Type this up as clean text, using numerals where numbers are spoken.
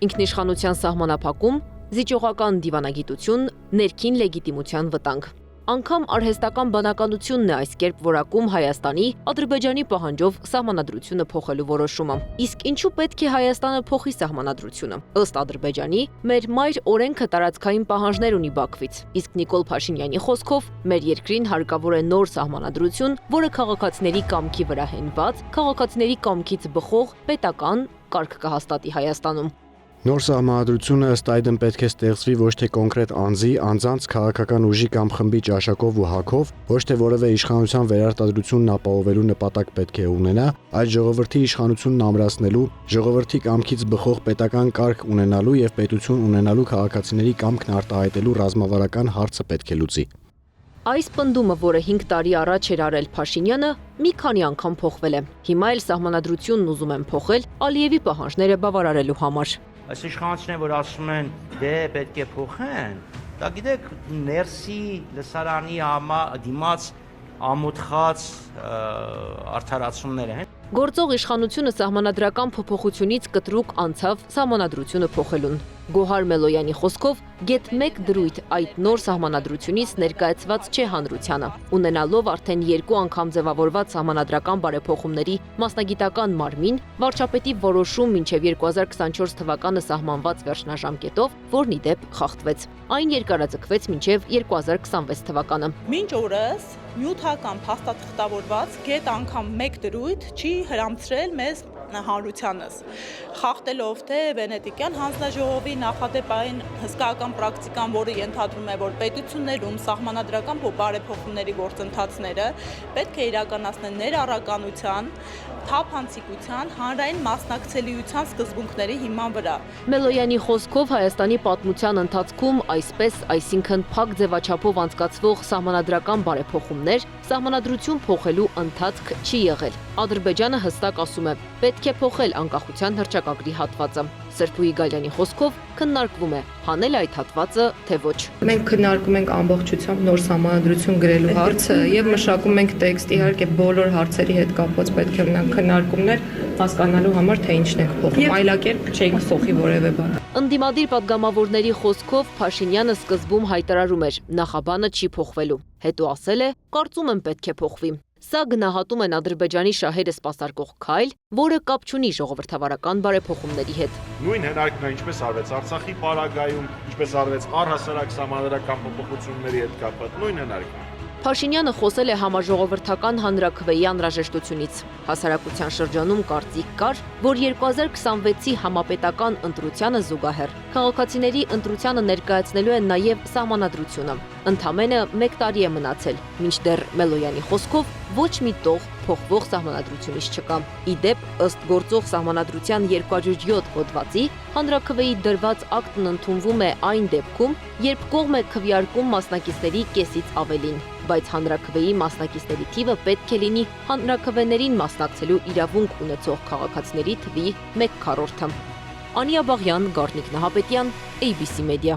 ինքնիշխանության սահմանափակում, զիջողական դիվանագիտություն, ներքին լեգիտիմության վտանգ։ Անգամ արհեստական բանականությունն է այս կերպ որակում Հայաստանի Ադրբեջանի պահանջով սահմանադրությունը փոխելու որոշումը։ Իսկ ինչու պետք է Հայաստանը փոխի սահմանադրությունը։ Ըստ Ադրբեջանի, մեր մայր օրենքը տարածքային պահանջներ ունի Բաքվից։ Իսկ Նիկոլ Փաշինյանի խոսքով, մեր երկրին հարկավոր է նոր սահմանադրություն, որը քաղաքացիների կամքի վրա հենված, քաղաքացիների կամքից բխող պետական կարգ կհաստատի Հայաստանում։ Նոր սահմանադրությունը ըստ այդմ պետք է ստեղծվի ոչ թե կոնկրետ անձի, անձանց քաղաքական ուժի կամ խմբի ճաշակով ու հագով, ոչ թե որևէ իշխանության վերարտադրությունն ապահովելու նպատակ պետք է ունենա, այլ ժողովրդի իշխանությունն ամրացնելու, ժողովրդի կամքից բխող պետական կարգ ունենալու եւ պետություն ունենալու քաղաքացիների կամքն արտահայտելու ռազմավարական հարցը պետք է լուծի։ Այս պնդումը, որը 5 տարի առաջ էր արել Փաշինյանը, մի քանի անգամ փոխվել է։ Հիմա էլ սահմանադրությունն ուզում են փոխել Ալիևի պահանջները բավարարելու համար։ Այս իշխանությունները, որ ասում են, դե պետք է փոխեն, դա գիտեք, ներսի լսարանի դիմաց ամոթխած արդարացումներ են։ Գործող իշխանությունը սահմանադրական փոփոխությունից կտրուկ անցավ սահմանադրությունը փոխելուն։ Գոհար Մելոյանի խոսքով գեթ 1 դրույթ այդ նոր սահմանադրությունից ներկայացված չէ հանրությանը, ունենալով արդեն 2 անգամ ձևավորված սահմանադրական բարեփոխումների մասնագիտական մարմին, վարչապետի որոշում մինչև 2024 թվականը սահմանված վերջնաժամկետով, որն ի դեպ խախտվեց։ Այն երկարաձգվեց մինչև 2026 թվականը։ Մինչ օրս նյութական փաստաթղթավորված գեթ անգամ 1 դրույթ չի հրամցրել մեզ հանրությանս, խախտելով թե Վենետիկյան հանձնաժողովի նախադեպային հսկայական պրակտիկան, որը ենթադրում է, որ պետություններում սահմանադրական բարեփոխումների գործընթացները պետք է իրականացնեն ներառականության, թափանցիկության, հանրային մասնակցելիության սկզբունքների հիման վրա։ Մելոյանի խոսքով Հայաստանի պատմության ընթացքում այսպես, այսինքն փակ ձևաչափով անցկացվող սահմանադրական բարեփոխումներ, սահմանադրություն փոխելու ընթացք չի եղել։ Ադրբեջանը հստակ ասում է, պետք է փոխել անկախության հռչակագրի հատվածը։ Սրբուհի Գալյանի խոսքով քննարկվում է հանել այդ հատվածը, թե ոչ։ Մենք քննարկում ենք ամբողջությամբ նոր սահմանադրություն գրելու հարցը եւ մշակում ենք տեքստ, իհարկե բոլոր հարցերի հետ կապված պետք է ունենան քննարկումներ հասկանալու համար, թե ինչն ենք փոխում։ Այլակերպ չենք փոխի որևէ բան։ Ընդդիմադիր պատգամավորների խոսքով Փաշինյանը սկզբում հայտարարում էր, նախաբանը չի փոխվելու։ Հետո ասել է, կարծում եմ պետք է փոխվի։ Սա գնահատում են Ադրբեջանի շահերը սպասարկող քայլ, որը կապ չունի ժողովրդավարական բարեփոխումների հետ։ Նույն հնարքն է ինչպես արվեց Արցախի պարագայում, ինչպես արվեց առհասարակ սահմանադրական փոփոխությունների հետ կապված, նույն հնարքն է։ Փաշինյանը խոսել է համաժողովրդական հանրաքվեի անհրաժեշտությունից։ Հասարակության շրջանում կարծիք կար, որ 2026-ի համապետական ընտրությանը զուգահեռ քաղաքացիների ընտրությանը ներկայացնելու են նաև սահմանադրությունը։ Ընդամենը 1 տարի է մնացել, մինչդեռ Մելոյանի խոսքով ոչ մի տող փոխվող սահմանադրությունից չկա։ Ի դեպ, ըստ գործող սահմանադրության 207 հոդվածի, հանրաքվեի դրված ակտն ընդունվում է այն դեպքում, երբ կողմ է քվեարկում մասնակիցների կեսից ավելին, բայց հանրաքվեի մասնակիցների թիվը պետք է լինի հանրաքվեներին մասնակցելու իրավունք ունեցող քաղաքացիների թվի 1/4-ը։ Անիա Բաղյան, Գառնիկ Նահապետյան, ABC Media։